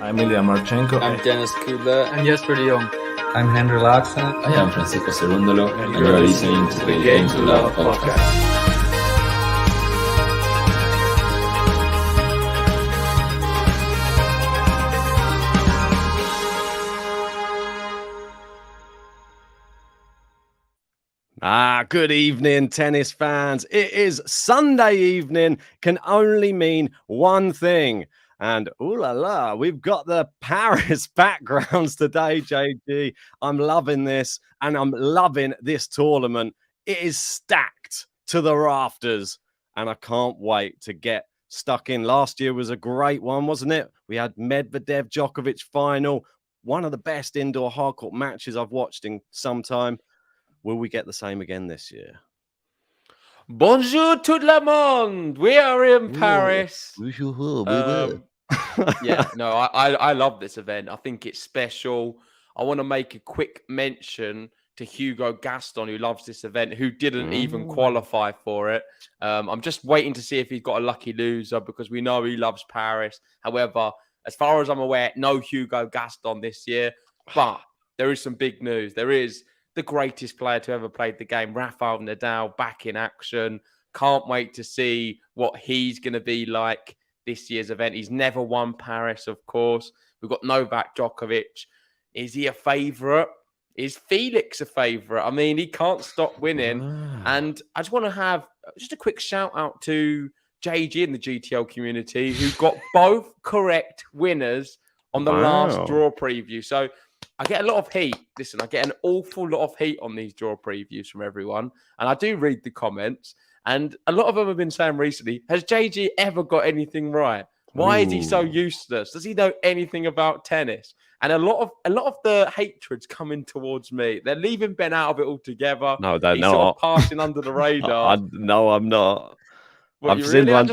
I'm Ilya Marchenko. I'm Dennis Kudla. I'm Jesper de Jong. I'm Henry Laaksonen. I am Francisco Cerundolo, and you are listening to the Game to Love podcast. Good evening, tennis fans. It is Sunday evening, can only mean one thing. And ooh la la, we've got the Paris backgrounds today, JG. I'm loving this, and I'm loving this tournament. It is stacked to the rafters, and I can't wait to get stuck in. Last year was a great one, wasn't it? We had Medvedev, Djokovic final, one of the best indoor hardcourt matches I've watched in some time. Will we get the same again this year? Bonjour tout le monde. We are in Paris. I love this event. I think it's special. I want to make a quick mention to Hugo Gaston, who loves this event, who didn't even qualify for it. I'm just waiting to see if he's got a lucky loser because we know he loves Paris. However, as far as I'm aware, no Hugo Gaston this year. But there is some big news. There is the greatest player to ever played the game, Rafael Nadal, back in action. Can't wait to see what he's going to be like this year's event. He's never won Paris, of course. We've got Novak Djokovic. Is he a favourite? Is Felix a favourite? I mean, he can't stop winning. And I just want to have just a quick shout out to JG in the GTL community, who got both correct winners on the last draw preview. So I get a lot of heat. Listen, I get an awful lot of heat on these draw previews from everyone. And I do read the comments. And a lot of them have been saying recently, has JG ever got anything right? Why is he so useless? Does he know anything about tennis? And a lot of the hatred's coming towards me. They're leaving Ben out of it altogether. No, they're He's not. sort of passing under the radar. No, I'm not. What, I've seen really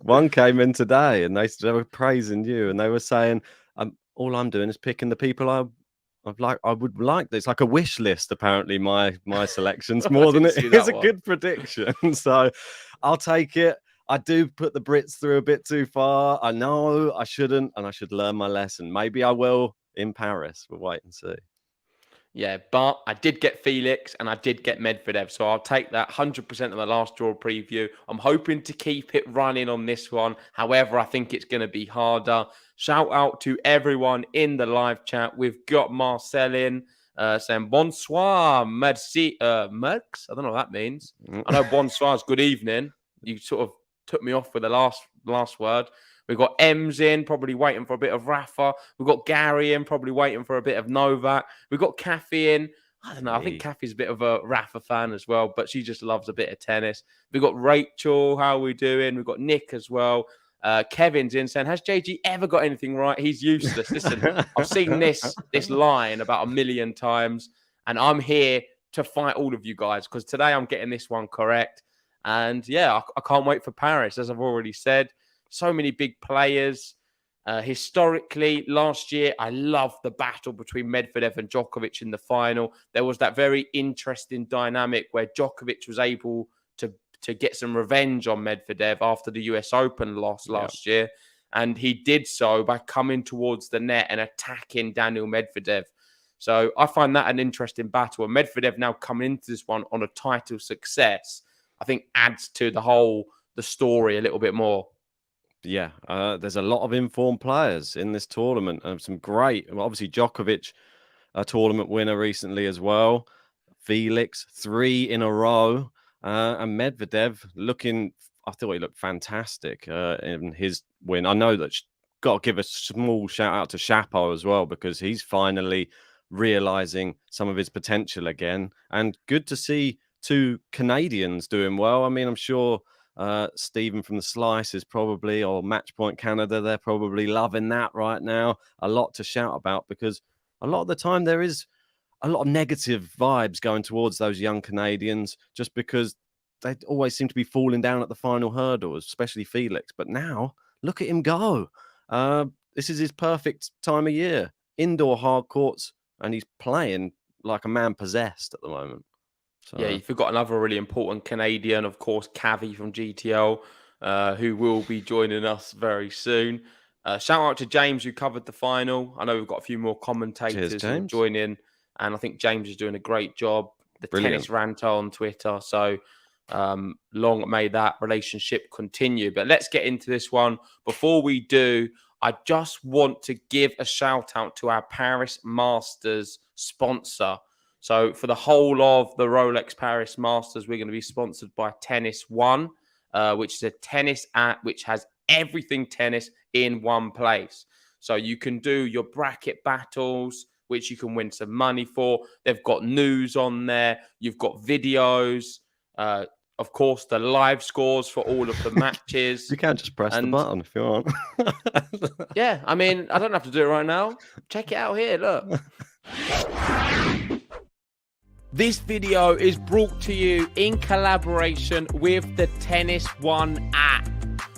one came in today, and they were praising you, and they were saying, all I'm doing is picking the people I would like. It's like a wish list, apparently, my selections more than it is a good prediction. So I'll take it. I do put the Brits through a bit too far. I know I shouldn't, and I should learn my lesson. Maybe I will in Paris. We'll wait and see. Yeah, but I did get Felix and I did get Medvedev. So I'll take that 100% of the last draw preview. I'm hoping to keep it running on this one. However, I think it's going to be harder. Shout out to everyone in the live chat. We've got Marcel in saying bonsoir, merci, Mercs. I don't know what that means. I know bonsoir is good evening. You sort of took me off with the last word. We've got Ems in, probably waiting for a bit of Rafa. We've got Gary in, probably waiting for a bit of Novak. We've got Kathy in. I don't know. I think Kathy's a bit of a Rafa fan as well, but she just loves a bit of tennis. We've got Rachel. How are we doing? We've got Nick as well. Kevin's in saying, has JG ever got anything right? He's useless. Listen, I've seen this line about 1 million times, and I'm here to fight all of you guys because today I'm getting this one correct. And yeah, I can't wait for Paris, as I've already said. So many big players. Historically, last year, I loved the battle between Medvedev and Djokovic in the final. There was that very interesting dynamic where Djokovic was able to get some revenge on Medvedev after the US Open loss last year. And he did so by coming towards the net and attacking Daniel Medvedev. So I find that an interesting battle. And Medvedev now coming into this one on a title success, I think adds to the story a little bit more. Yeah, there's a lot of informed players in this tournament. Some great, obviously Djokovic, a tournament winner recently as well. Felix, 3 in a row. And Medvedev I thought he looked fantastic in his win. I know that got to give a small shout out to Chapo as well, because he's finally realizing some of his potential again. And good to see 2 Canadians doing well. I mean, I'm sure Stephen from the Slice is probably, or Matchpoint Canada, they're probably loving that right now. A lot to shout about, because a lot of the time there is a lot of negative vibes going towards those young Canadians just because they always seem to be falling down at the final hurdle, especially Felix. But now, look at him go. This is his perfect time of year. Indoor hard courts, and he's playing like a man possessed at the moment. So. Yeah, you forgot another really important Canadian, of course, Cavi from GTL, who will be joining us very soon. Shout out to James who covered the final. I know we've got a few more commentators who will join in, and I think James is doing a great job. The Brilliant. Tennis Ranter on Twitter. So long may that relationship continue. But let's get into this one. Before we do, I just want to give a shout out to our Paris Masters sponsor. So for the whole of the Rolex Paris Masters, we're going to be sponsored by Tennis One, which is a tennis app which has everything tennis in one place. So you can do your bracket battles, which you can win some money for. They've got news on there. You've got videos. Of course, the live scores for all of the matches. You can't just press the button if you want. Yeah, I mean, I don't have to do it right now. Check it out here, look. This video is brought to you in collaboration with the Tennis One app.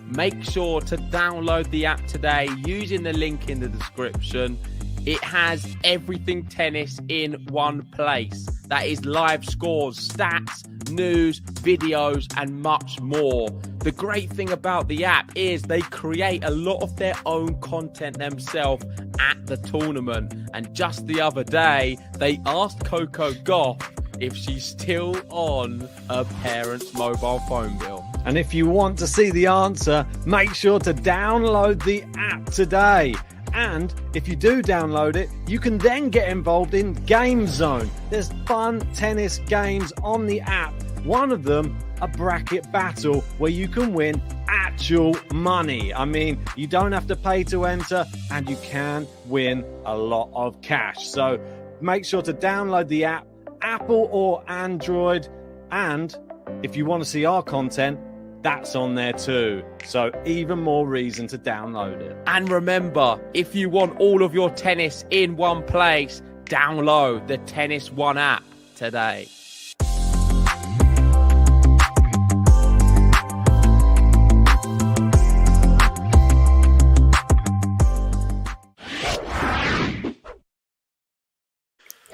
Make sure to download the app today using the link in the description. It has everything tennis in one place. That is live scores, stats, news, videos, and much more. The great thing about the app is they create a lot of their own content themselves at the tournament. And just the other day, they asked Coco Gauff if she's still on her parents' mobile phone bill. And if you want to see the answer, make sure to download the app today. And if you do download it, you can then get involved in Game Zone. There's fun tennis games on the app. One of them, a bracket battle where you can win actual money. I mean, you don't have to pay to enter and you can win a lot of cash. So make sure to download the app, Apple or Android. And if you want to see our content, that's on there too. So even more reason to download it. And remember, if you want all of your tennis in one place, download the Tennis One app today.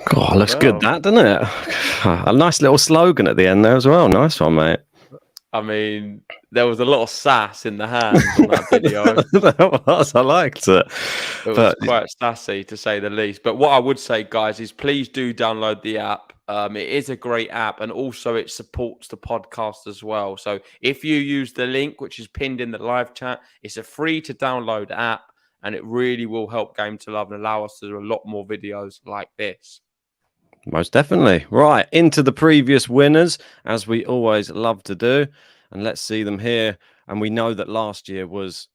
God, looks good, that, doesn't it? A nice little slogan at the end there as well. Nice one, mate. I mean, there was a lot of sass in the hands on that video. That was, I liked it. It was quite sassy, to say the least. But what I would say, guys, is please do download the app. It is a great app, and also it supports the podcast as well. So if you use the link, which is pinned in the live chat, it's a free to download app, and it really will help Game to Love and allow us to do a lot more videos like this. Most definitely. Right, into the previous winners, as we always love to do. And let's see them here. And we know that last year was,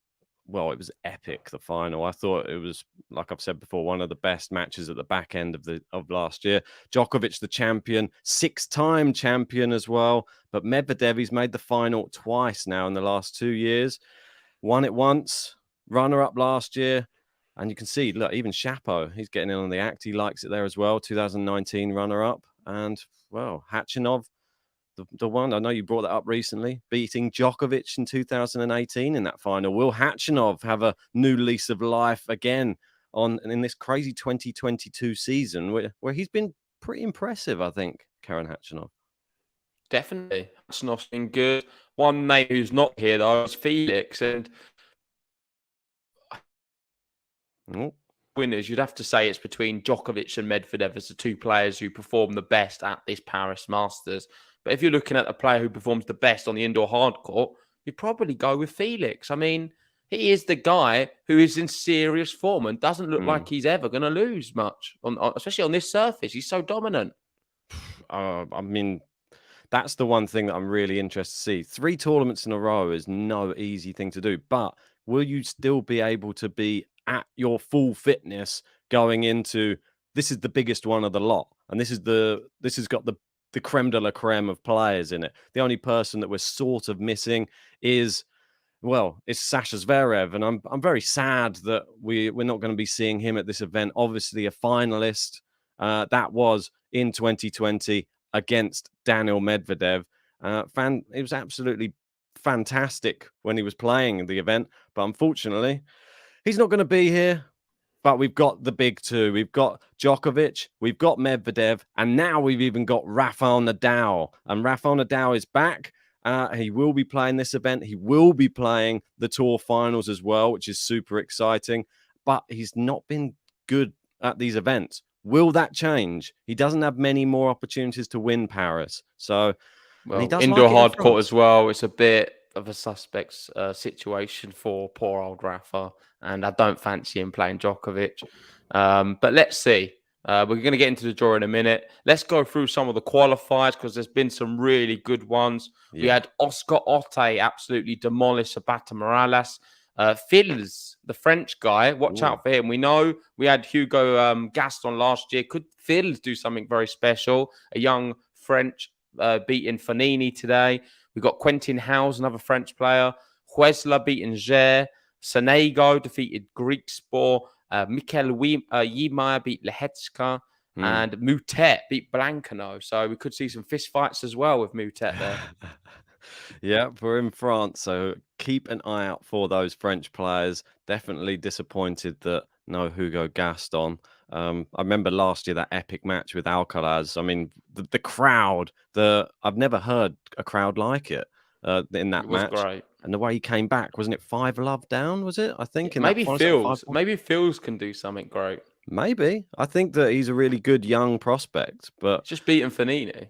well, it was epic, the final. I thought it was, like I've said before, one of the best matches at the back end of last year. Djokovic, the champion, 6-time champion as well. But Medvedev, he's made the final twice now in the last 2 years. Won it once, runner-up last year. And you can see, look, even Shapo, he's getting in on the act. He likes it there as well. 2019 runner-up. And, well, Khachanov, the one, I know you brought that up recently, beating Djokovic in 2018 in that final. Will Khachanov have a new lease of life again in this crazy 2022 season where he's been pretty impressive, I think, Karen Khachanov? Definitely. Khachanov's been good. One name who's not here, though, is Felix. And winners, you'd have to say it's between Djokovic and Medvedev as the two players who perform the best at this Paris Masters. But if you're looking at the player who performs the best on the indoor hard court, you'd probably go with Felix. I mean, he is the guy who is in serious form and doesn't look like he's ever going to lose much, especially on this surface. He's so dominant. I mean, that's the one thing that I'm really interested to see. 3 tournaments in a row is no easy thing to do. But will you still be able to be at your full fitness going into, this is the biggest one of the lot, and this has got the creme de la creme of players in it. The only person that we're sort of missing is Sasha Zverev, and I'm very sad that we're not going to be seeing him at this event. Obviously a finalist that was in 2020 against Daniil Medvedev. It was absolutely fantastic when he was playing the event, but unfortunately he's not going to be here. But we've got the big two. We've got Djokovic, we've got Medvedev, and now we've even got Rafael Nadal. And Rafael Nadal is back. He will be playing this event. He will be playing the tour finals as well, which is super exciting. But he's not been good at these events. Will that change? He doesn't have many more opportunities to win Paris. So, and he Well, does indoor like it in hard court France. as well. It's a bit of a suspect situation for poor old Rafa, and I don't fancy him playing Djokovic. But let's see. We're going to get into the draw in a minute. Let's go through some of the qualifiers because there's been some really good ones. Yeah. We had Oscar Otte absolutely demolish Sabata Morales. Fils, the French guy, watch out for him. We know we had Hugo Gaston last year. Could Fils do something very special? A young French beating Fanini today. We got Quentin Howes, another French player. Huesler beating Ger. Sonego defeated Greek Sport. Mikel Yemeyer beat Lehetska. And Moutet beat Blancano. So we could see some fist fights as well with Moutet there. Yeah, we're in France, so keep an eye out for those French players. Definitely disappointed that no Hugo Gaston. I remember last year that epic match with Alcaraz. I mean, the crowd, I've never heard a crowd like it in that match. Great. And the way he came back, wasn't it 5-love down? Was it? I think maybe Phil's can do something great. Maybe. I think that he's a really good young prospect, but just beating Fanini.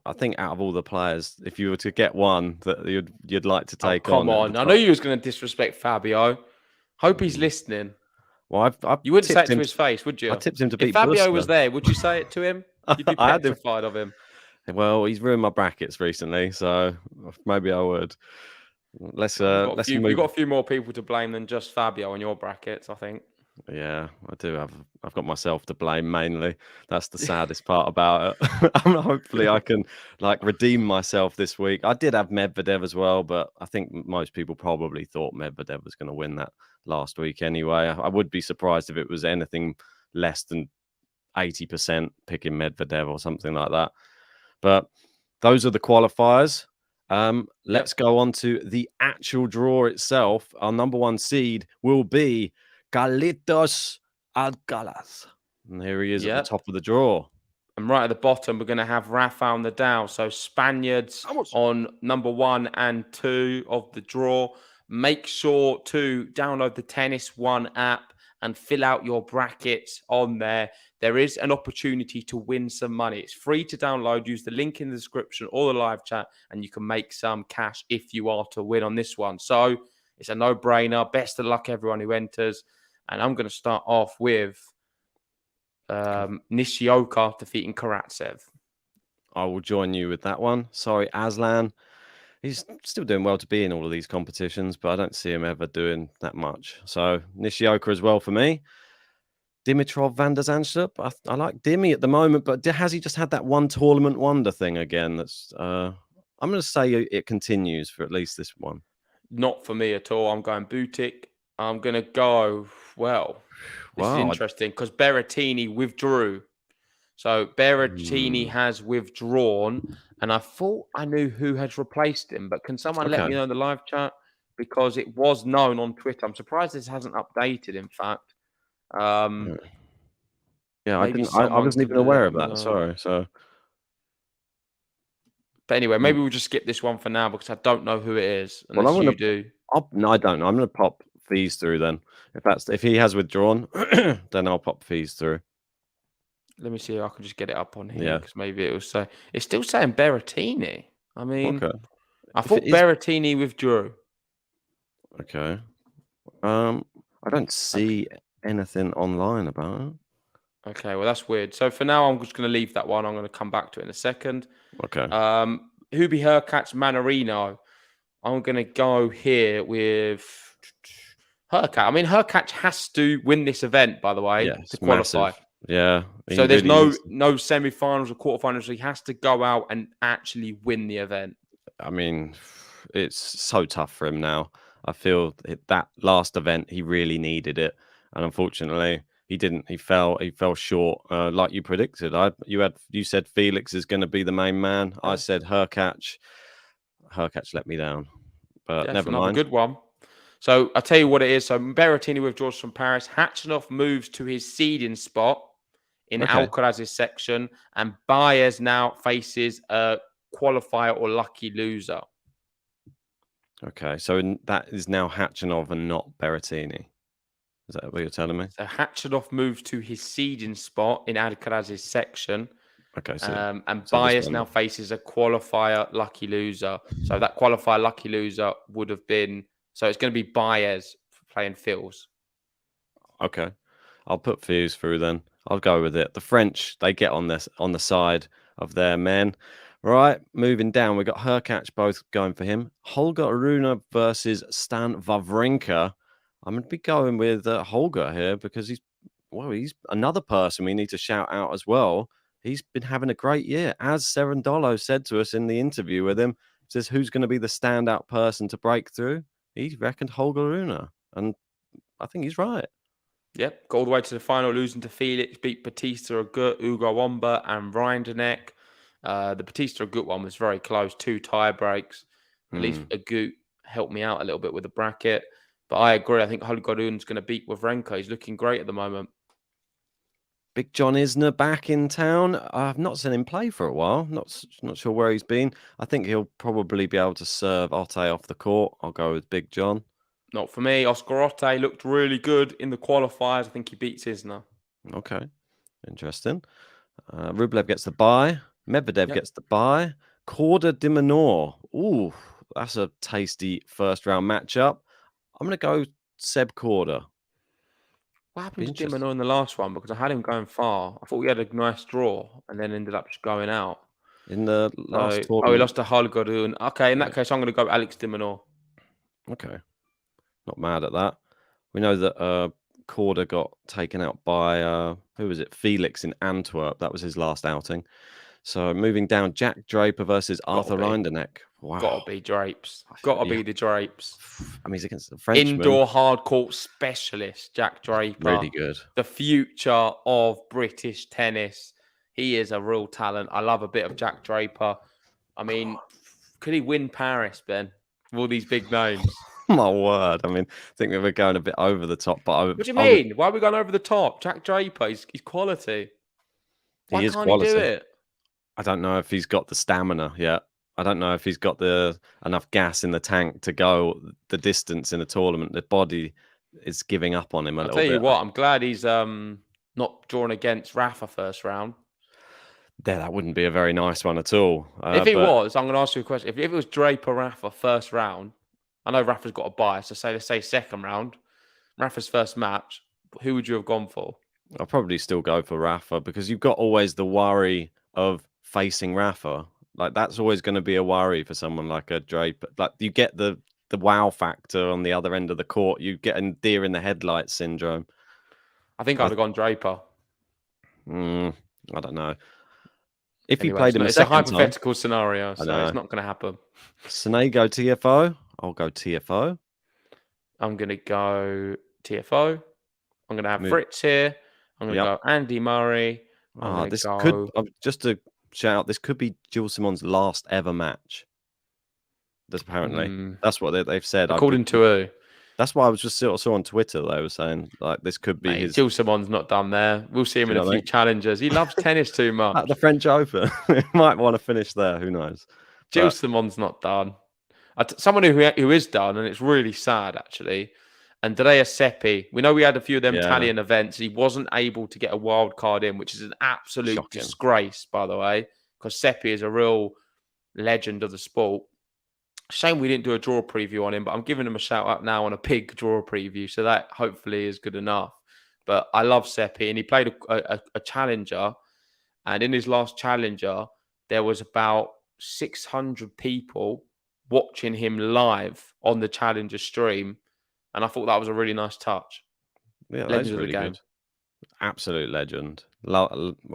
I think out of all the players, if you were to get one that you'd like to take on. Come on. I know you was going to disrespect Fabio. Hope he's listening. Well, you wouldn't say it to his face, would you? I tipped him to beat If Fabio Buster. was there, would you say it to him? You'd be petrified of him. Well, he's ruined my brackets recently, so maybe I would. Let's move. You've got a few more people to blame than just Fabio in your brackets, I think. Yeah, I do. I've got myself to blame mainly. That's the saddest part about it. Hopefully, I can redeem myself this week. I did have Medvedev as well, but I think most people probably thought Medvedev was going to win that last week anyway. I would be surprised if it was anything less than 80% picking Medvedev or something like that. But those are the qualifiers. Let's go on to the actual draw itself. Our number one seed will be Carlitos Alcaraz. And here he is at the top of the draw. And right at the bottom, we're going to have Rafael Nadal. So Spaniards on number 1 and 2 of the draw. Make sure to download the Tennis One app and fill out your brackets on there. There is an opportunity to win some money. It's free to download. Use the link in the description or the live chat, and you can make some cash if you are to win on this one. So it's a no-brainer. Best of luck, everyone who enters. And I'm going to start off with Nishioka defeating Karatsev. I will join you with that one. Sorry, Aslan. He's still doing well to be in all of these competitions, but I don't see him ever doing that much. So Nishioka as well for me. Dimitrov van der Zandschulp. I like Dimmy at the moment, but has he just had that one tournament wonder thing again? That's I'm going to say it continues for at least this one. Not for me at all. I'm going Butik. I'm going to go, this is interesting because Berrettini withdrew. So Berrettini has withdrawn, and I thought I knew who has replaced him, but can someone let me know in the live chat? Because it was known on Twitter. I'm surprised this hasn't updated, in fact. Yeah, I wasn't even aware of that. Sorry. But anyway, maybe we'll just skip this one for now because I don't know who it is. Unless you do. No, I don't know. I'm going to pop Fees through then. If he has withdrawn, then I'll pop Fees through. Let me see if I can just get it up on here because maybe it will say it's still saying Berrettini. I mean, I thought Berrettini withdrew. Okay. I don't see anything online about it. Okay, well that's weird. So for now, I'm just going to leave that one. I'm going to come back to it in a second. Okay. Hubie Hurkacz Manarino. I'm going to go here with Hurkacz. I mean, Hurkacz has to win this event, by the way, to qualify. Massive. Yeah. So there's no semi-finals or quarterfinals. So he has to go out and actually win the event. I mean, it's so tough for him now. I feel that last event, he really needed it. And unfortunately, he didn't. He fell short, like you predicted. You said Felix is going to be the main man. I said Hurkacz. Hurkacz let me down. But never mind. Good one. So I'll tell you what it is. So Berrettini withdraws from Paris. Khachanov moves to his seeding spot in Alcaraz's section. And Baez now faces qualifier or lucky loser. Okay, so that is now Khachanov and not Berrettini. Is that what you're telling me? So Khachanov moves to his seeding spot in Alcaraz's section. Okay, so and so Baez now faces a qualifier lucky loser. So that qualifier lucky loser would have been... So it's going to be Baez playing Phil's. Okay, I'll put Fuse through then. I'll go with it. The French, they get on this on the side of their men. Right, moving down, we've got Hurkacz both going for him. Holger Rune versus Stan Wawrinka. I'm going to be going with Holger here because he's another person we need to shout out as well. He's been having a great year. As Cerundolo said to us in the interview with him, says who's going to be the standout person to break through? He reckoned Holger Rune, and I think he's right. Yep, got all the way to the final, losing to Felix, beat Batista Agut, Ugo Wamba, and Rinderknecht. The Batista Agut one was very close, 2 tie breaks. At least Agut helped me out a little bit with the bracket. But I agree. I think Holger Rune's going to beat Wawrinka. He's looking great at the moment. Big John Isner back in town. I've not seen him play for a while. Not sure where he's been. I think he'll probably be able to serve Otte off the court. I'll go with Big John. Not for me. Oscar Otte looked really good in the qualifiers. I think he beats Isner. Okay, interesting. Rublev gets the bye. Medvedev gets the bye. Korda de Minaur. Ooh, that's a tasty first round matchup. I'm going to go Seb Korda. What happened to de Minaur in the last one? Because I had him going far. I thought we had a nice draw and then ended up just going out. In the last tournament. Oh, he lost to Holger Rune. Okay, in that case, I'm going to go Alex de Minaur. Okay. Not mad at that. We know that Korda got taken out by, who was it? Felix in Antwerp. That was his last outing. So moving down, Jack Draper versus Arthur Rinderknecht. Wow. Gotta be Drapes. Gotta be the Drapes. I mean, he's against the Frenchman. Indoor hard court specialist, Jack Draper. Really good. The future of British tennis. He is a real talent. I love a bit of Jack Draper. I mean, could he win Paris, Ben? With all these big names. My word. I mean, I think we were going a bit over the top. But what do you mean? Why are we going over the top? Jack Draper, he's quality. Why he is can't quality. He do it? I don't know if he's got the stamina yet. I don't know if he's got enough gas in the tank to go the distance in a tournament. The body is giving up on him a little bit. I'll tell you what, I'm glad he's not drawn against Rafa first round. Yeah, that wouldn't be a very nice one at all. If it was, I'm going to ask you a question. If it was Draper Rafa first round, I know Rafa's got a bias, so let's say second round, Rafa's first match, who would you have gone for? I'll probably still go for Rafa because you've got always the worry of facing Rafa. Like that's always going to be a worry for someone like a Draper. Like you get the wow factor on the other end of the court. You get a deer in the headlights syndrome. I think I'd have gone Draper. I don't know. If he played him a second time, it's a hypothetical scenario, so it's not going to happen. Sonego TFO. I'll go TFO. I'm going to go TFO. I'm going to have Fritz here. I'm going to go Andy Murray. This could just to shout out. This could be Jules Simon's last ever match. That's apparently that's what they've said. According to who? That's why I was just saw on Twitter. They were saying like this could be his. Jules Simon's not done there. We'll see him in a few challenges. He loves tennis too much. At the French Open, he might want to finish there. Who knows? Jules Simon's not done. Someone who is done, and it's really sad actually. Andrea Seppi. We know we had a few of them Italian events. He wasn't able to get a wild card in, which is an absolute disgrace, by the way, because Seppi is a real legend of the sport. Shame we didn't do a draw preview on him, but I'm giving him a shout out now on a big draw preview, so that hopefully is good enough. But I love Seppi, and he played a challenger, and in his last challenger, there was about 600 people watching him live on the challenger stream. And I thought that was a really nice touch. Yeah, that's really good. Absolute legend.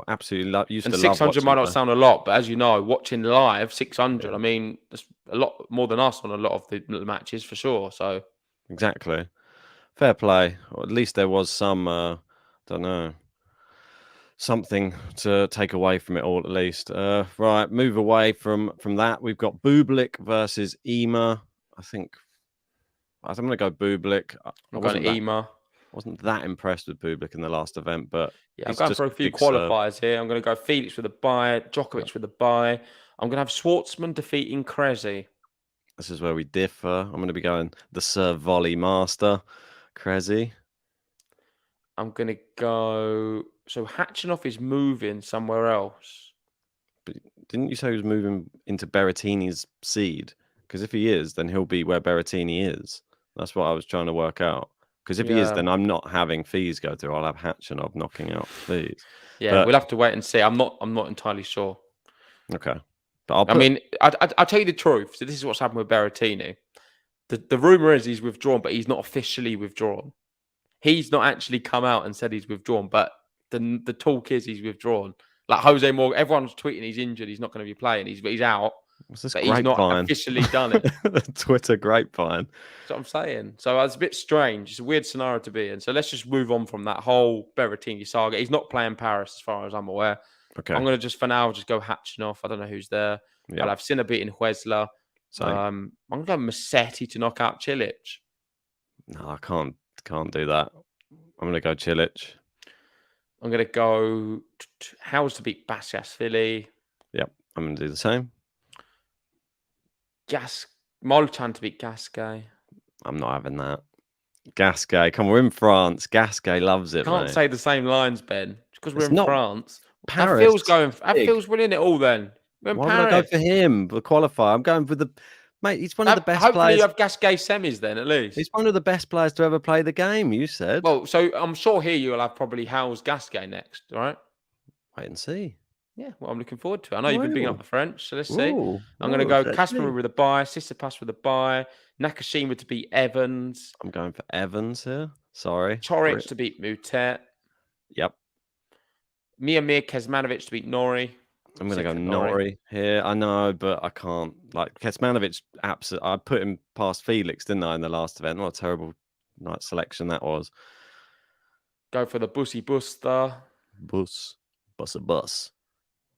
Absolutely love. Used and to 600 love might not sound a lot, but as you know, watching live 600. Yeah. I mean, that's a lot more than us on a lot of the matches for sure. So exactly, fair play. Or at least there was some, don't know, something to take away from it all. At least, right. Move away from that. We've got Bublik versus Ema. I think. I'm going to go Bublik. I'm going to Ema. Wasn't that impressed with Bublik in the last event, but yeah, I'm going for a few qualifiers here. I'm going to go Felix with a bye, Djokovic with a bye. I'm going to have Schwartzman defeating Krezi. This is where we differ. I'm going to be going the Sir Volley Master, Krezi. I'm going to go... So Hatchinov is moving somewhere else. But didn't you say he was moving into Berrettini's seed? Because if he is, then he'll be where Berrettini is. That's what I was trying to work out. Because if he is, then I'm not having Fees go through. I'll have Hatchinov knocking out Fees. Yeah, we'll have to wait and see. I'm not entirely sure. Okay. But I'll tell you the truth. So this is what's happened with Berrettini. The rumor is he's withdrawn, but he's not officially withdrawn. He's not actually come out and said he's withdrawn, but the talk is he's withdrawn. Like Jose Morgan, everyone's tweeting he's injured, he's not going to be playing, he's out. But he's not officially done it. Twitter grapevine. That's what I'm saying. So it's a bit strange. It's a weird scenario to be in. So let's just move on from that whole Berrettini saga. He's not playing Paris as far as I'm aware. Okay. I'm going to just, for now, just go Hatchinov. I don't know who's there. Yep. I'll have Sinner beating Huesler. I'm going to go Musetti to knock out Cilic. No, I can't do that. I'm going to go Cilic. I'm going to go Howes to beat Bastiasvili. Yep, I'm going to do the same. Molchan to beat Gasquet. I'm not having that. Gasquet, come on, we're in France. Gasquet loves it. Can't say the same lines, Ben, because we're in France. Paris. That feels winning it all. Then we're in Why Paris. would I go for him? The qualifier. I'm going for the mate. He's one of the best hopefully players. You have Gasquet semis then at least. He's one of the best players to ever play the game. You said. Well, so I'm sure here you'll have probably Howes Gasquet next, all right? Wait and see. Yeah, well, I'm looking forward to it. I know you've been bigging up the French, so let's see. I'm going to go Kasparov with a bye, Tsitsipas with a bye, Nakashima to beat Evans. I'm going for Evans here. Sorry. Coric to beat Mutet. Yep. Miomir Kecmanovic to beat Nori. I'm going to go Nori here. I know, but I can't. Like, Kecmanovic, absolutely. I put him past Felix, didn't I, in the last event? What a terrible night selection that was. Go for the Bussy Buster. Bus.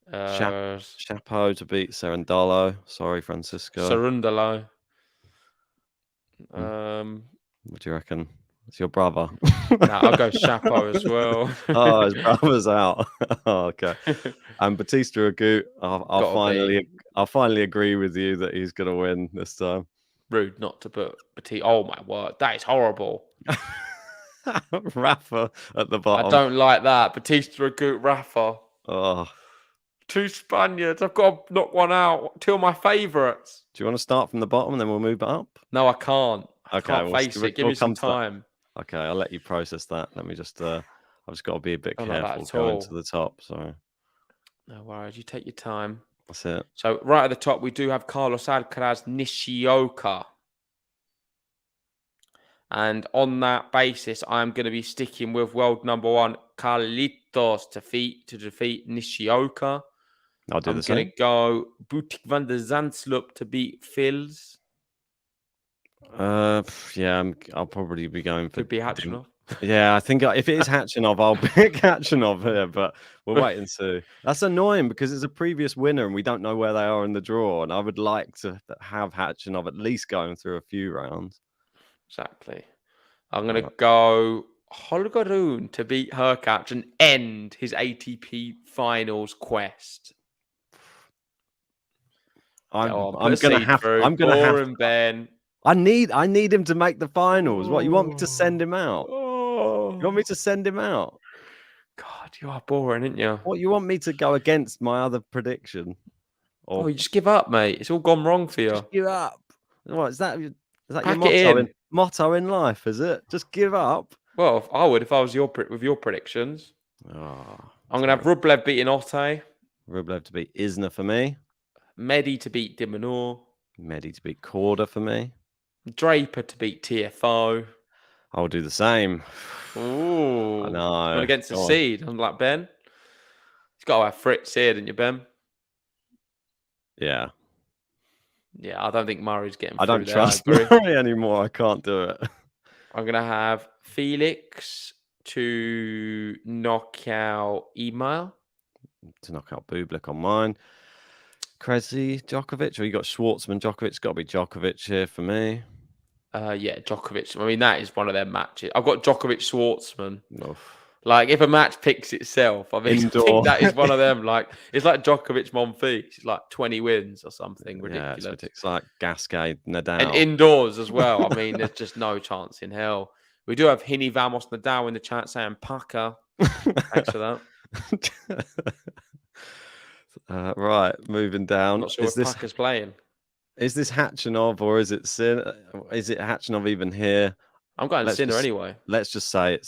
Chapeau to beat Cerundolo. Sorry, Francisco. Cerundolo. What do you reckon? It's your brother. Nah, I'll go Chapeau as well. Oh, his brother's out. Oh, okay. And Batista Agut, I'll finally agree with you that he's going to win this time. Rude not to put Batista. Oh my word, that is horrible. Rafa at the bottom. I don't like that. Batista Agut, Rafa. Oh. 2 Spaniards. I've got to knock one out. 2 of my favourites. Do you want to start from the bottom and then we'll move it up? No, I can't. I Okay, can't face it. Give me some time. Okay, I'll let you process that. Let me just. I've just got to be a bit careful going to the top. So. No worries. You take your time. That's it. So right at the top, we do have Carlos Alcaraz, Nishioka. And on that basis, I'm going to be sticking with world number 1, Carlitos, to defeat Nishioka. I'll do the same. I'm going to go Boetic van der Zandsloop to beat Fils. Yeah, I'll probably be going for... Could be Hatchinov. Yeah, I think if it is Hatchinov, I'll pick Hatchinov here, but we'll wait and see. That's annoying because it's a previous winner and we don't know where they are in the draw, and I would like to have Hatchinov at least going through a few rounds. Exactly. I'm going to go Holger Rune to beat Hurkacz and end his ATP finals quest. I'm going to have Ben. I need him to make the finals. What, you want me to send him out? You want me to send him out? God, you are boring, aren't you? What, you want me to go against my other prediction? Or you just give up, mate. It's all gone wrong for you. Just give up. What is that? Is that your motto in life? Is it? Just give up. Well, I would if I was with your predictions. Oh, I'm going to have Rublev beating Otte. Rublev to beat Isner for me. Medi to beat Dimonor. Medi to beat Korda for me. Draper to beat TFO. I'll do the same. Ooh. I know. Against the seed. I'm like, Ben. You've got to have Fritz here, didn't you, Ben? Yeah. Yeah, I don't think Murray's getting I don't trust Murray anymore. I can't do it. I'm going to have Felix to knock out Email. To knock out Bublik on mine. Krezi, Djokovic, or you got Schwartzman, Djokovic? Got to be Djokovic here for me. Yeah, Djokovic. I mean, that is one of their matches. I've got Djokovic, Schwartzman. Oof. Like, if a match picks itself, I mean, I Indoor. think that is one of them. Like, it's like Djokovic Monfils. It's like 20 wins or something ridiculous. Yeah, it's like Gasquet, Nadal. And indoors as well. I mean, there's just no chance in hell. We do have Hini Vamos Nadal in the chat saying Pucker. Thanks for that. Right, moving down. I'm not sure if Pucker's playing. Is this Hatchinov or is it Sinner? Is it Hatchinov even here? I'm going Sinner anyway. Let's just say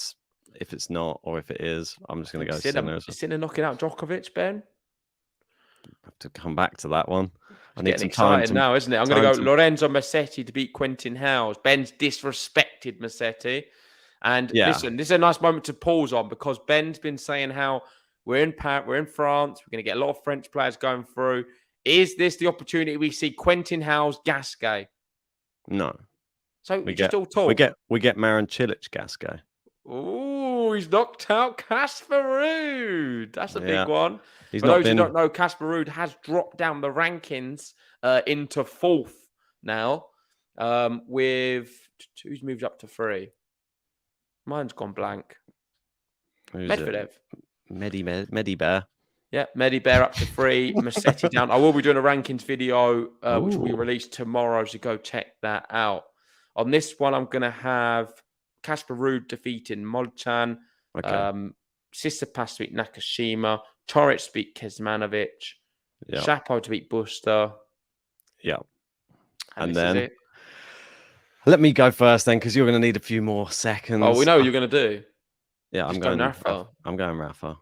if it's not or if it is, I'm just going to go Sinner. Is Sinner knocking out Djokovic, Ben? I have to come back to that one. I need some time now, isn't it? I'm going to go Lorenzo Musetti to beat Quentin Howes. Ben's disrespected Musetti. And listen, this is a nice moment to pause on because Ben's been saying how we're in France, we're going to get a lot of French players going through. Is this the opportunity we see Quentin Howes, Gasquet? No. So we just all talk. We get Marin Cilic, Gasquet. Oh, he's knocked out Casper Ruud. That's a big one. For those who don't know, Casper Ruud has dropped down the rankings into 4th now. With who's moved up to 3? Mine's gone blank. Medvedev. Medibear. Yeah, Medibear up to 3. Musetti down. I will be doing a rankings video, which will be released tomorrow, so go check that out. On this one, I'm going to have Casper Ruud defeating Molchan. Okay. Tsitsipas to beat Nakashima. Toric to beat Kecmanovic. Yeah. Shapo to beat Buster. Yeah. And then let me go first then, because you're going to need a few more seconds. Oh, we know what you're going to do. Yeah, I'm going Rafa. I'm going Rafa.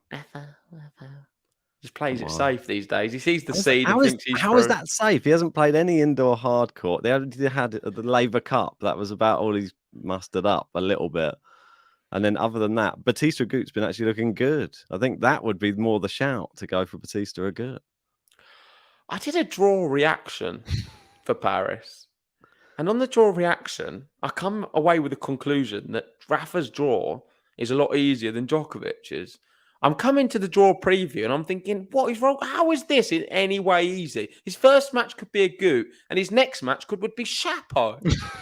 Just plays it safe these days. He sees the seed and thinks he's How is that safe? He hasn't played any indoor hard court. They had the Labour Cup. That was about all he's mustered up a little bit. And then other than that, Batista Agut's been actually looking good. I think that would be more the shout to go for Batista Agut. I did a draw reaction for Paris. And on the draw reaction, I come away with the conclusion that Rafa's draw is a lot easier than Djokovic's. I'm coming to the draw preview and I'm thinking, what is wrong? How is this in any way easy? His first match could be Agut and his next match would be Shapo.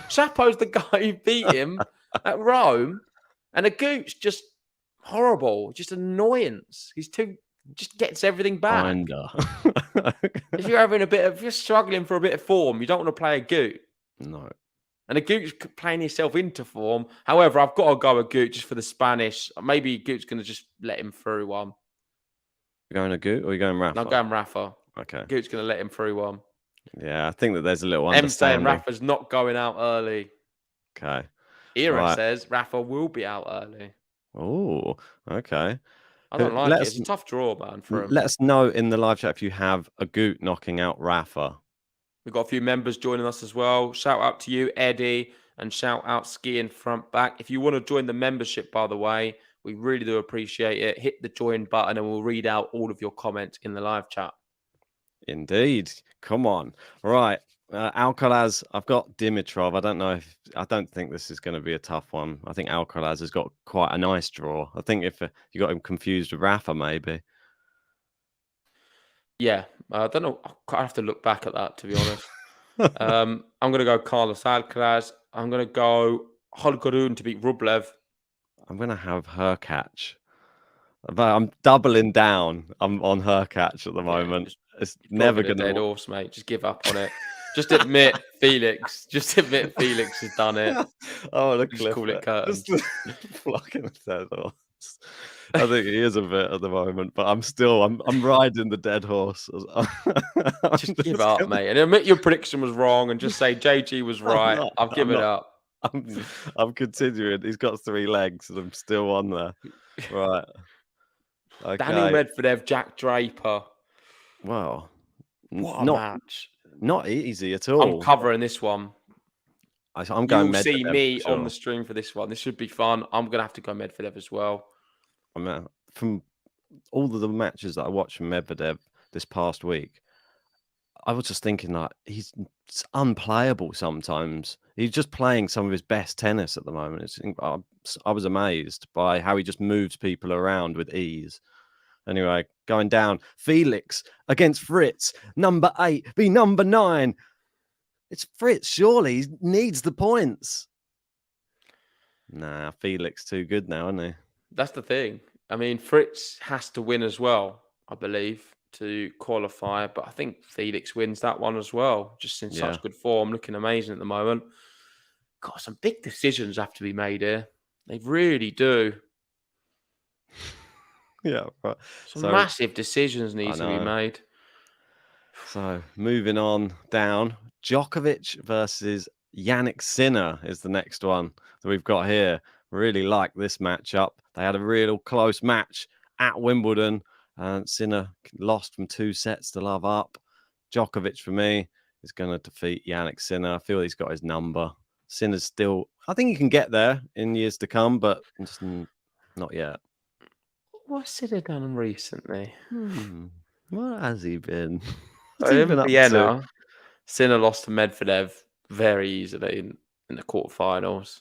Shapo's the guy who beat him at Rome. And Agut's just horrible, just annoyance. Just gets everything back. If you're struggling for a bit of form, you don't want to play Agut. No. And Agut's playing himself into form. However, I've got to go Agut just for the Spanish. Maybe Agut's going to just let him through one. You're going Agut or are you going Rafa? I'm going Rafa. Okay. Agut's going to let him through one. Yeah, I think that there's a little M saying understanding. Rafa's not going out early. Okay. Era says Rafa will be out early. Oh, okay. I don't like it. It's a tough draw, man, for him. Let us know in the live chat if you have Agut knocking out Rafa. We've got a few members joining us as well. Shout out to you, Eddie, and shout out Skiing Front Back. If you want to join the membership, by the way, we really do appreciate it. Hit the join button and we'll read out all of your comments in the live chat. Indeed. Come on. Right. Alcaraz, I've got Dimitrov. I don't think this is going to be a tough one. I think Alcaraz has got quite a nice draw. I think if you got him confused with Rafa, maybe. Yeah, I don't know. I have to look back at that, to be honest. I'm going to go Carlos Alcaraz. I'm going to go Holger Rune to beat Rublev. I'm going to have Hurkacz. But I'm doubling down. I'm on Hurkacz at the moment. It's never going to... dead horse, mate. Just give up on it. Just admit Felix. Just admit Felix has done it. Oh, look, just call it curtains. Fucking dead horse. I think he is a bit at the moment, but I'm riding the dead horse. just give up, mate, and admit your prediction was wrong, and just say JG was right. I've given up. I'm continuing. He's got 3 legs, and I'm still on there. Right. Okay. Daniel Medvedev, Jack Draper. Wow. What a match. Not easy at all. I'm covering this one. I'm going Medvedev. You'll see me on the stream for this one. This should be fun. I'm going to have to go Medvedev as well. From all of the matches that I watched from Medvedev this past week, I was just thinking that he's unplayable sometimes. He's just playing some of his best tennis at the moment. I was amazed by how he just moves people around with ease. Anyway, going down. Felix against Fritz. Number 8 be number 9. It's Fritz, surely. He needs the points. Nah, Felix too good now, isn't he? That's the thing. I mean, Fritz has to win as well, I believe, to qualify. But I think Felix wins that one as well. Just in Yeah. such good form, looking amazing at the moment. God, some big decisions have to be made here. They really do. Yeah, right. Some So massive decisions need I to be know. made. So moving on down, Djokovic versus Yannick Sinner is the next one that we've got here. Really like this matchup. They had a real close match at Wimbledon, and Sinner lost from 2 sets to love up. Djokovic, for me, is going to defeat Yannick Sinner. I feel he's got his number. Sinner's still, I think he can get there in years to come, but just not yet. What's it done recently? What has he been? What's he In been up to? Vienna, Sinner lost to Medvedev very easily in the quarterfinals.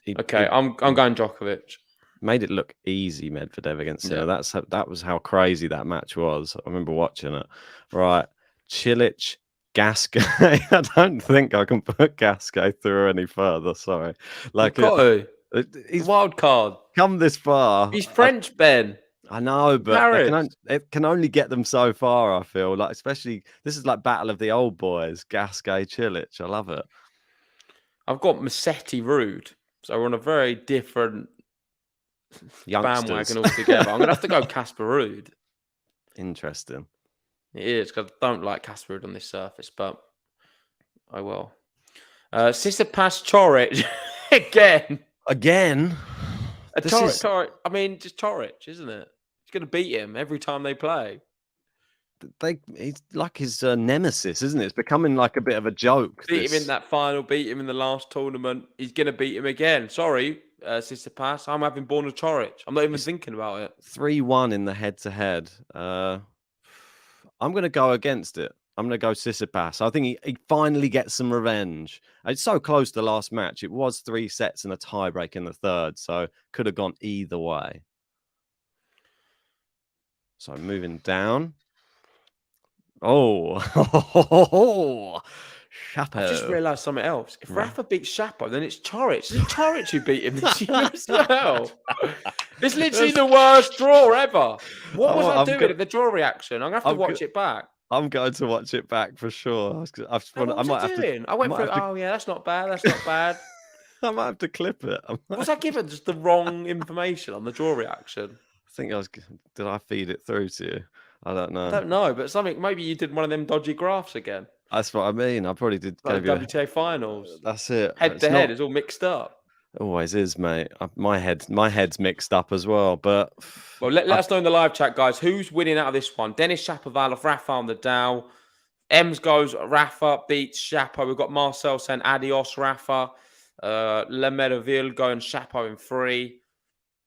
Okay, I'm going Djokovic. Made it look easy, Medvedev against Sinner. Yeah. That was how crazy that match was. I remember watching it. Right, Cilic, Gasquet. I don't think I can put Gasquet through any further. Sorry, Like he's wild card. Come this far. He's French, Ben. I know, but it can only get them so far. I feel like, especially this is like battle of the old boys. Gasquet, Cilic. I love it. I've got Musetti, Rude, so we're on a very different bandwagon altogether. I'm gonna have to go Casper Ruud. Interesting. It is, because I don't like Casper Ruud on this surface, but I will. Tsitsipas Coric again. Coric. I mean, just Coric, isn't it? He's gonna beat him every time they play. He's like his nemesis, isn't it? It's becoming like a bit of a joke. Beat him in that final, beat him in the last tournament. He's going to beat him again. Sorry, Tsitsipas. I'm having Borna Coric. I'm not even thinking about it. 3-1 in the head-to-head. I'm going to go against it. I'm going to go Tsitsipas. I think he finally gets some revenge. It's so close to the last match. It was 3 sets and a tiebreak in the third, so could have gone either way. So moving down. Oh, Chapo. I just realised something else. If Rafa beats Chapo, then it's Coric. It's Coric who beat him this year as well. It's literally the worst draw ever. What was I doing at the draw reaction? I'm going to have to watch it back. I'm going to watch it back for sure. I might have to. I went through. Oh yeah, that's not bad. That's not bad. I might have to clip it. Was I given just the wrong information on the draw reaction? I think did I feed it through to you? I don't know. I don't know, but maybe you did one of them dodgy graphs again. That's what I mean. I probably did. Like WTA finals. That's it. Head to head, it's all mixed up. Always is, mate. My head's mixed up as well. But let us know in the live chat, guys. Who's winning out of this one? Denis Shapovalov, Rafa on the Nadal. Ems goes Rafa beats Chapo. We've got Marcel saying adios Rafa. Le Medeville going Chapo in 3.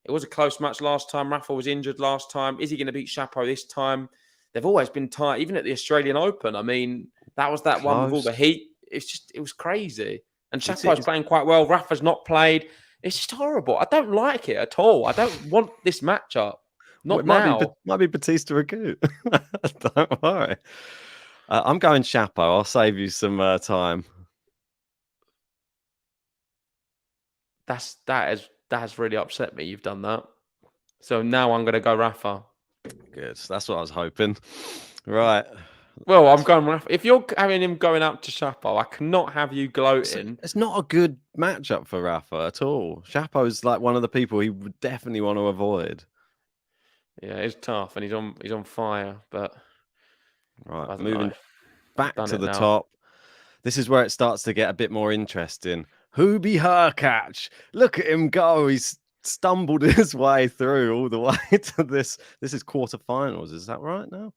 It was a close match last time. Rafa was injured last time. Is he going to beat Chapo this time? They've always been tight, even at the Australian Open. I mean, that was that one with all the heat. It was crazy. And Chapo's playing quite well. Rafa's not played. It's just horrible. I don't like it at all. I don't want this matchup. Not now. Might be Batista Agut. Don't worry. I'm going Chapo. I'll save you some time. That has really upset me. You've done that. So now I'm going to go Rafa. Good. That's what I was hoping. Right. Well, I'm going Rafa. If you're having him going up to Chapo, I cannot have you gloating. It's not a good matchup for Rafa at all. Chapo's like one of the people he would definitely want to avoid. Yeah, it's tough, and he's on fire. But right, moving back to the top. This is where it starts to get a bit more interesting. Hubie Hurkacz. Look at him go. He's stumbled his way through all the way to this. This is quarterfinals. Is that right now?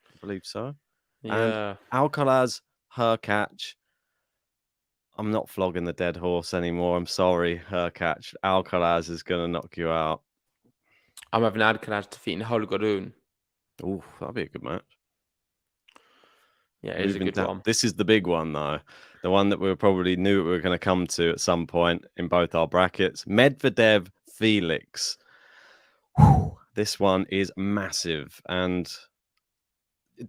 I believe so. Yeah. And Alcaraz, Hurkacz. I'm not flogging the dead horse anymore. I'm sorry, Hurkacz. Alcaraz is going to knock you out. I'm having Alcaraz defeating Holger. Oh, that'll be a good match. Yeah, it is a good one. This is the big one, though. The one that we probably knew we were going to come to at some point in both our brackets. Medvedev, Felix. This one is massive. And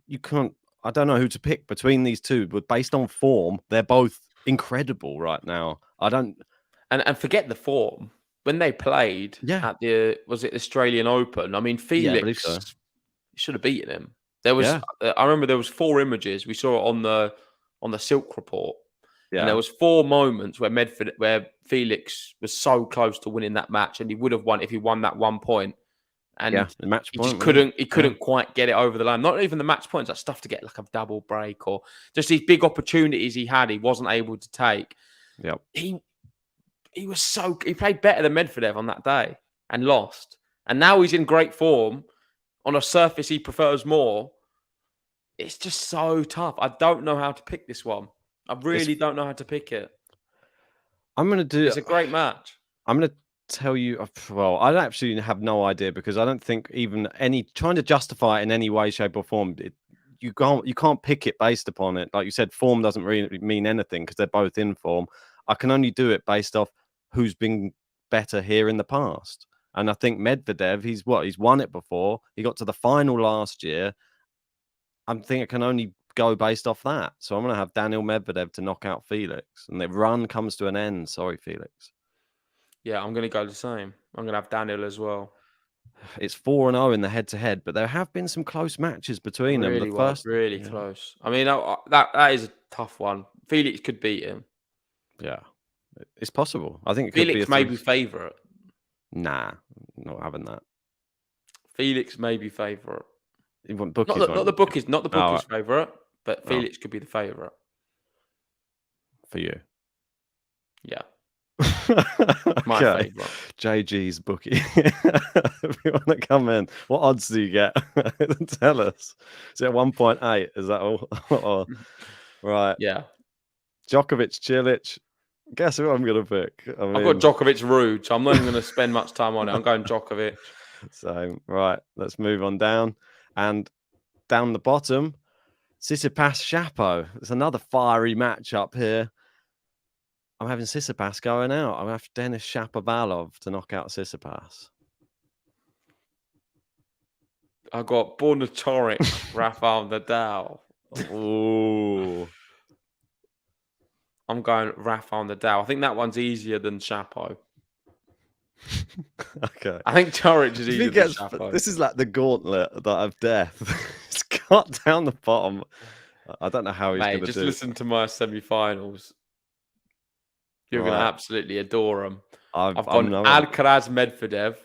you can't... I don't know who to pick between these two, but based on form, they're both incredible right now. I don't... And forget the form. when they played Yeah. at the Australian Open, I mean, Yeah, I believe so. Felix should have beaten him. There was, Yeah. I remember there was 4 images we saw it on the Silk report, and there Yeah. was 4 moments where Felix was so close to winning that match, and he would have won if he won that 1 point. And Yeah. The match he point. just wasn't it? couldn't. He couldn't quite get it over the line. Not even the match points. That stuff to get like a double break or just these big opportunities he had. He wasn't able to take. Yeah. He played better than Medvedev on that day and lost. And now he's in great form on a surface he prefers more. It's just so tough. I don't know how to pick this one. I really don't know how to pick it. It's a great match. I'm going to tell you, well, I actually have no idea because I don't think even trying to justify it in any way, shape, or form. You can't pick it based upon it. Like you said, form doesn't really mean anything because they're both in form. I can only do it based off who's been better here in the past. And I think Medvedev, he's won it before. He got to the final last year. I think it can only go based off that. So I'm going to have Daniel Medvedev to knock out Felix. And the run comes to an end. Sorry, Felix. Yeah, I'm going to go the same. I'm going to have Daniel as well. It's 4-0 in the head-to-head, but there have been some close matches between them. The first, really close. I mean, that is a tough one. Felix could beat him. Yeah, it's possible. I think it Felix could be may be favourite. Nah, not having that. Felix may be favourite. Not the bookies favourite, but Felix could be the favourite for you. Yeah. My favourite. JG's bookie. If you want to come in, what odds do you get? Tell us. Is it 1.8? Is that all? Right. Yeah. Djokovic, Cilic. Guess who I'm going to pick? I've got Djokovic Rude, so I'm not even going to spend much time on it. I'm going Djokovic. So, right, let's move on down. And down the bottom, Tsitsipas Shapo. It's another fiery matchup here. I'm having Tsitsipas going out. I'm going to have Denis Shapovalov to knock out Tsitsipas. I got Borna Toric, Rafael Nadal. Ooh. I'm going Rafael Nadal. I think that one's easier than Shapo. Okay. I think Toric is easier than Shapo. This is like the gauntlet of death. It's cut down the bottom. I don't know how he's going to do it. Just listen to my semi-finals. You're going to absolutely adore them. I've gone Alcaraz, Medvedev,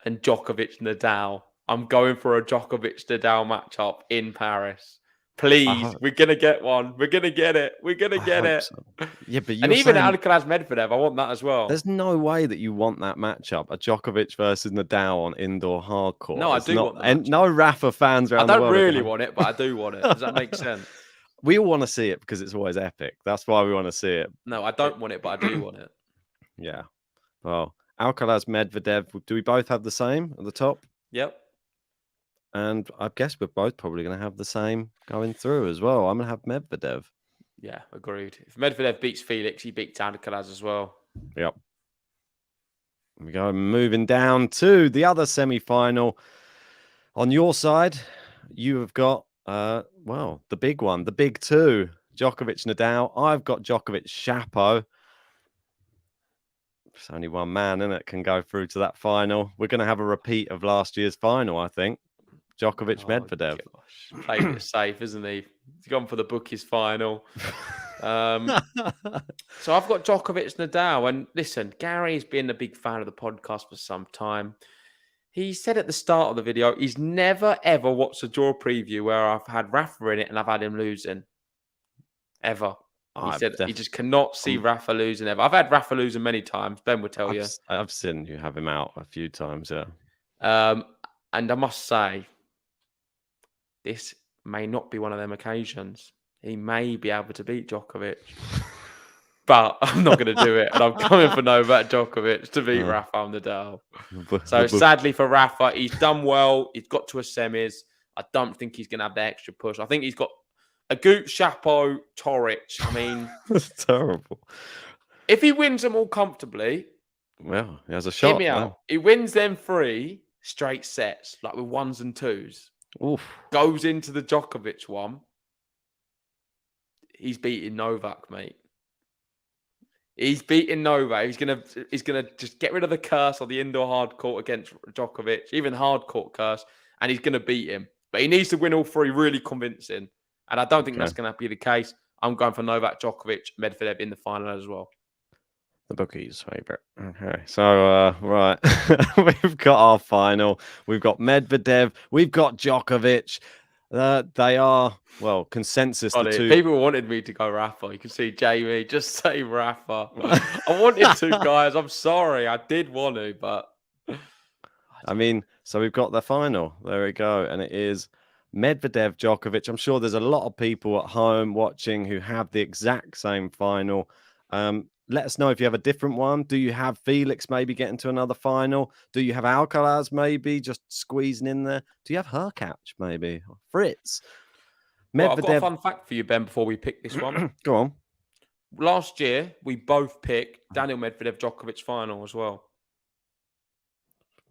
and Djokovic, Nadal. I'm going for a Djokovic-Nadal matchup in Paris. Please, we're going to get one. We're going to get it. We're going to get it. So. Yeah, but and even Alcaraz, Medvedev, I want that as well. There's no way that you want that matchup, a Djokovic versus Nadal on indoor hardcore. No, I do want that. And no Rafa fans around the world. I don't really want it, but I do want it. Does that make sense? We all want to see it because it's always epic. That's why we want to see it. No, I don't want it, but I do want it. Yeah. Well, Alcaraz, Medvedev, do we both have the same at the top? Yep. And I guess we're both probably going to have the same going through as well. I'm going to have Medvedev. Yeah, agreed. If Medvedev beats Felix, he beats Alcaraz as well. Yep. We go moving down to the other semi-final. On your side, you have got, the big one, the big two, Djokovic, Nadal. I've got Djokovic, Shapo. It's only one man, isn't it, can go through to that final. We're going to have a repeat of last year's final, I think. Djokovic, Medvedev. Gosh. Played it safe, isn't he? He's gone for the bookies final. So I've got Djokovic, Nadal. And listen, Gary's been a big fan of the podcast for some time. He said at the start of the video, he's never, ever watched a draw preview where I've had Rafa in it and I've had him losing. Ever. He said he just cannot see Rafa losing ever. I've had Rafa losing many times. Ben will tell you. I've seen you have him out a few times, yeah. And I must say, this may not be one of them occasions. He may be able to beat Djokovic. But I'm not going to do it. And I'm coming for Novak Djokovic to beat Rafael Nadal. So sadly for Rafa, he's done well. He's got to a semis. I don't think he's going to have the extra push. I think he's got a Goot, Shapo, Toric. I mean... That's terrible. If he wins them all comfortably... Well, he has a shot. Hear me out. He wins them 3 straight sets, like with 1s and 2s. Oof. Goes into the Djokovic one. He's beating Novak, mate. He's beating Novak. He's gonna just get rid of the curse on the indoor hard court against Djokovic, even hard court curse, and he's gonna beat him. But he needs to win all three really convincing. And I don't think that's gonna be the case. I'm going for Novak, Djokovic, Medvedev in the final as well. The bookies' favourite. Okay, so right, we've got our final. We've got Medvedev. We've got Djokovic. They are consensus. The two people wanted me to go Rafa. You can see Jamie just say Rafa. I wanted to, guys. I'm sorry, I did want to, but I mean, so we've got the final. There we go, and it is Medvedev, Djokovic. I'm sure there's a lot of people at home watching who have the exact same final. Let us know if you have a different one. Do you have Felix maybe getting to another final? Do you have Alcaraz maybe just squeezing in there? Do you have Hurkacz maybe? Or Fritz? Well, I've got a fun fact for you, Ben, before we pick this one. Go on. Last year, we both picked Daniel Medvedev, Djokovic final as well.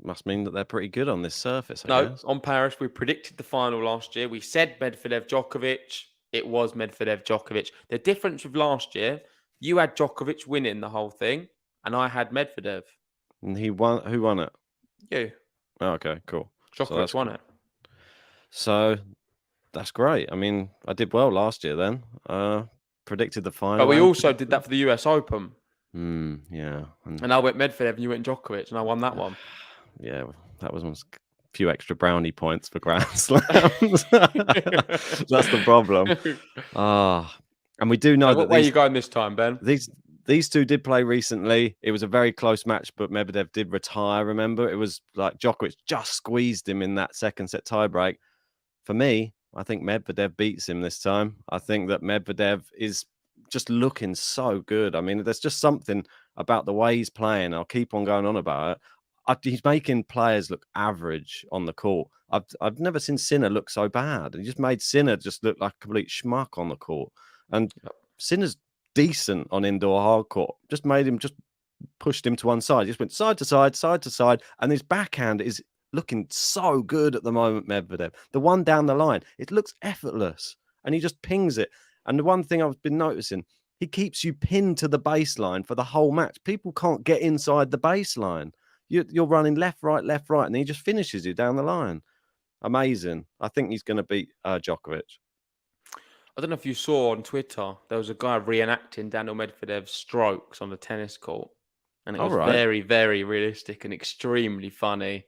Must mean that they're pretty good on this surface, I guess. On Paris, we predicted the final last year. We said Medvedev, Djokovic. It was Medvedev, Djokovic. The difference with last year, you had Djokovic winning the whole thing, and I had Medvedev. And he won. Who won it? You. Oh, okay, cool. Djokovic won it. So that's great. I mean, I did well last year then. Predicted the final. But we also did that for the US Open. Yeah. And I went Medvedev and you went Djokovic, and I won that one. Yeah, that was a few extra brownie points for Grand Slams. That's the problem. And we do know that. What way are you going this time, Ben? These two did play recently. It was a very close match, but Medvedev did retire. Remember, it was like Djokovic just squeezed him in that second set tiebreak. For me, I think Medvedev beats him this time. I think that Medvedev is just looking so good. I mean, there's just something about the way he's playing. I'll keep on going on about it. He's making players look average on the court. I've never seen Sinner look so bad. He just made Sinner just look like a complete schmuck on the court. And Sinner's decent on indoor hard court. Just pushed him to one side. Just went side to side. And his backhand is looking so good at the moment, Medvedev. The one down the line, it looks effortless. And he just pings it. And the one thing I've been noticing, he keeps you pinned to the baseline for the whole match. People can't get inside the baseline. You're running left, right, and he just finishes you down the line. Amazing. I think he's going to beat Djokovic. I don't know if you saw on Twitter, there was a guy reenacting Daniel Medvedev's strokes on the tennis court. And it was very, very realistic and extremely funny.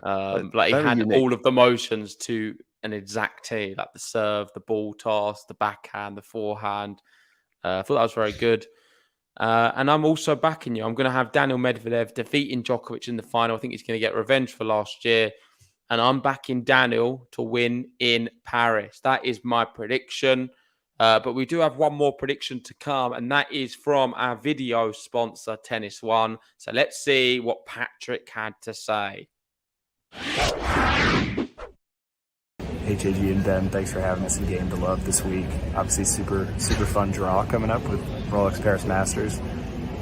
Like he had unique. All of the motions to an exact T, like the serve, the ball toss, the backhand, the forehand. I thought that was very good. And I'm also backing you. I'm going to have Daniel Medvedev defeating Djokovic in the final. I think he's going to get revenge for last year. And I'm backing Daniel to win in Paris. That is my prediction. But we do have one more prediction to come, and that is from our video sponsor, Tennis One. So let's see what Patrick had to say. Hey, JG and Ben, thanks for having us in Game to Love this week. Obviously, super fun draw coming up with Rolex Paris Masters.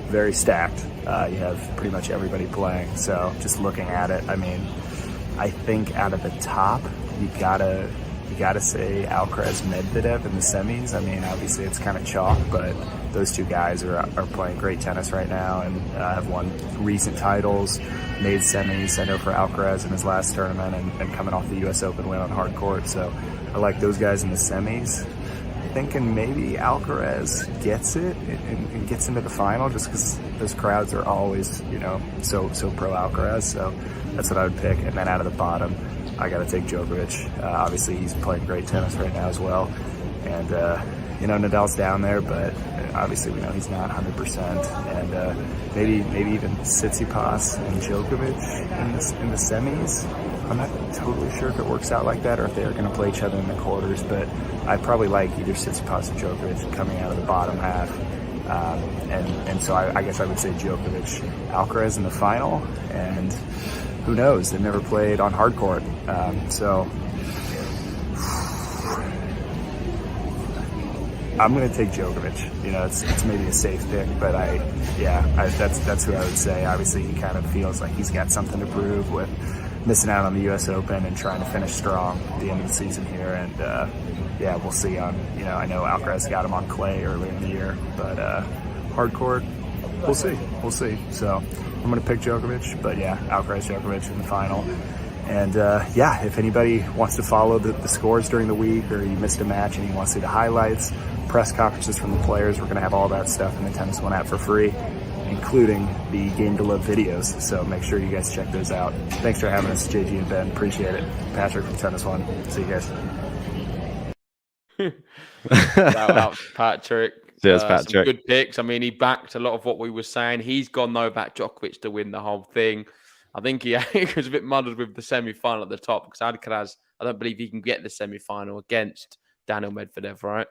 Very stacked. You have pretty much everybody playing. So just looking at it, I mean, I think out of the top, you gotta say Alcaraz, Medvedev in the semis. I mean, obviously it's kind of chalk, but those two guys are playing great tennis right now and have won recent titles, made semis, I know, for Alcaraz in his last tournament and coming off the US Open win on hard court. So I like those guys in the semis. Thinking maybe Alcaraz gets it and gets into the final just because those crowds are always, so pro Alcaraz. So that's what I would pick. And then out of the bottom, I got to take Djokovic. Obviously, he's playing great tennis right now as well. And, Nadal's down there, but obviously we know he's not 100%. And maybe even Tsitsipas and Djokovic in the semis. I'm not totally sure if it works out like that or if they're going to play each other in the quarters, but I'd probably like either Tsitsipas or Djokovic coming out of the bottom half. And so I guess I would say Djokovic, Alcaraz in the final, and who knows? They've never played on hard court. So I'm going to take Djokovic. It's maybe a safe pick, but that's who I would say. Obviously, he kind of feels like he's got something to prove with missing out on the US Open and trying to finish strong at the end of the season here. And we'll see I know Alcaraz got him on clay earlier in the year, but hard court, We'll see. We'll see. So I'm going to pick Djokovic, but yeah, outcries Djokovic in the final. And yeah, if anybody wants to follow the scores during the week, or you missed a match and you want to see the highlights, press conferences from the players, we're going to have all that stuff in the Tennis One app for free, including the Game to Love videos. So make sure you guys check those out. Thanks for having us, JG and Ben. Appreciate it. Patrick from Tennis One. See you guys. Shout out to Patrick. Cheers, Patrick. Some good picks. I mean, he backed a lot of what we were saying. He's gone Novak Djokovic to win the whole thing. I think he was a bit muddled with the semi-final at the top because Alcaraz, I don't believe he can get the semi-final against Daniel Medvedev, right?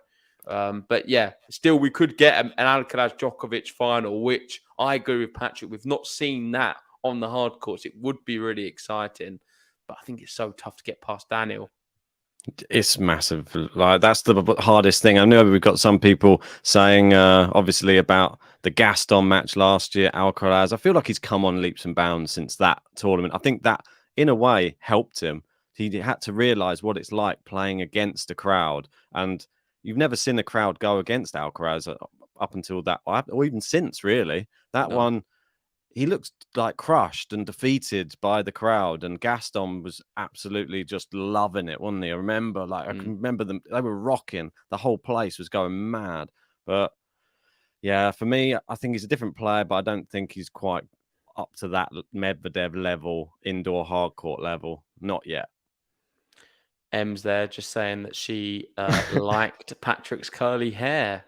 But yeah, still we could get an Alcaraz Djokovic final, which I agree with Patrick. We've not seen that on the hard courts. It would be really exciting, but I think it's so tough to get past Daniel. It's massive. Like, that's the hardest thing. I know we've got some people saying, obviously, about the Gaston match last year, Alcaraz. I feel like he's come on leaps and bounds since that tournament. I think that, in a way, helped him. He had to realize what it's like playing against a crowd. And you've never seen the crowd go against Alcaraz up until that, or even since, really. That one, he looks like crushed and defeated by the crowd, and Gaston was absolutely just loving it, wasn't he? I remember, I can remember them; they were rocking. The whole place was going mad. But yeah, for me, I think he's a different player, but I don't think he's quite up to that Medvedev level, indoor hardcourt level. Not yet. Em's there just saying that she liked Patrick's curly hair.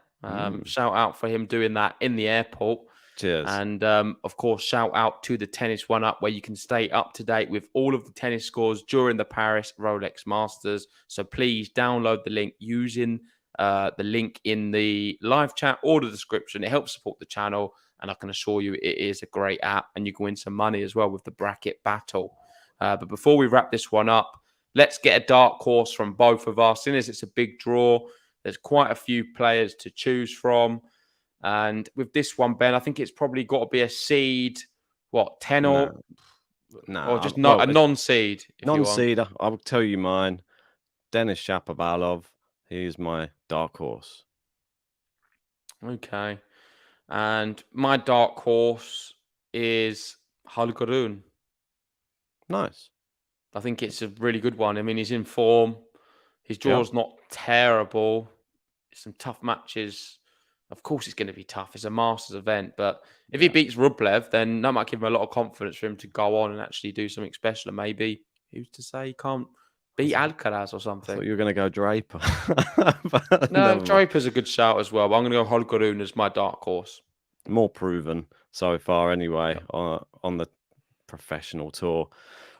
Shout out for him doing that in the airport. Cheers. And of course, shout out to the Tennis One Up, where you can stay up to date with all of the tennis scores during the Paris Rolex Masters. So please download the link using the link in the live chat or the description. It helps support the channel, and I can assure you it is a great app, and you can win some money as well with the bracket battle. But before we wrap this one up, let's get a dark horse from both of us. Seeing as it's a big draw, there's quite a few players to choose from. And with this one, Ben, I think it's probably got to be a seed, 10 or just not a non-seed? Non-seed, I will tell you mine. Denis Shapovalov, he is my dark horse. Okay. And my dark horse is Holger Rune. Nice. I think it's a really good one. I mean, he's in form. His draw's not terrible. Some tough matches. Of course, it's going to be tough. It's a Masters event. But if he beats Rublev, then that might give him a lot of confidence for him to go on and actually do something special. And maybe, who's to say he can't beat Alcaraz or something? I thought you were going to go Draper. No, Draper's a good shout as well. But I'm going to go Holger Rune as my dark horse. More proven so far anyway on the professional tour.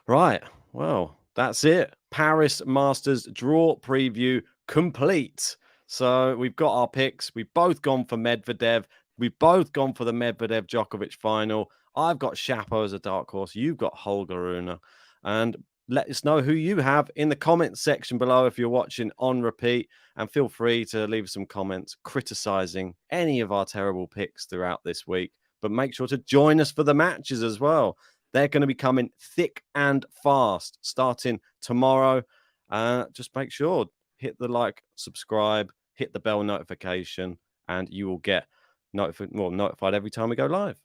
Right. Well, that's it. Paris Masters draw preview complete. So we've got our picks. We've both gone for Medvedev. We've both gone for the Medvedev Djokovic final. I've got Shapo as a dark horse. You've got Holger Rune. And let us know who you have in the comments section below if you're watching on repeat. And feel free to leave some comments criticizing any of our terrible picks throughout this week. But make sure to join us for the matches as well. They're going to be coming thick and fast starting tomorrow. Just make sure, hit the like, subscribe, hit the bell notification, and you will get notified every time we go live.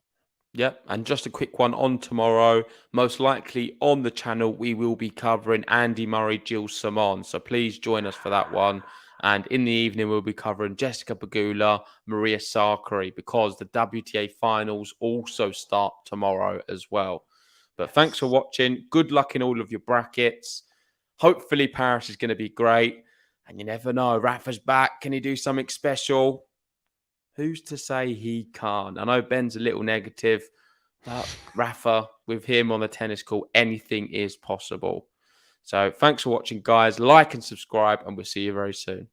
Yep, and just a quick one on tomorrow. Most likely on the channel, we will be covering Andy Murray, Gilles Simon. So please join us for that one. And in the evening, we'll be covering Jessica Pegula, Maria Sakkari, because the WTA finals also start tomorrow as well. But thanks for watching. Good luck in all of your brackets. Hopefully, Paris is going to be great. And you never know. Rafa's back. Can he do something special? Who's to say he can't? I know Ben's a little negative, but Rafa, with him on the tennis court, anything is possible. So thanks for watching, guys. Like and subscribe, and we'll see you very soon.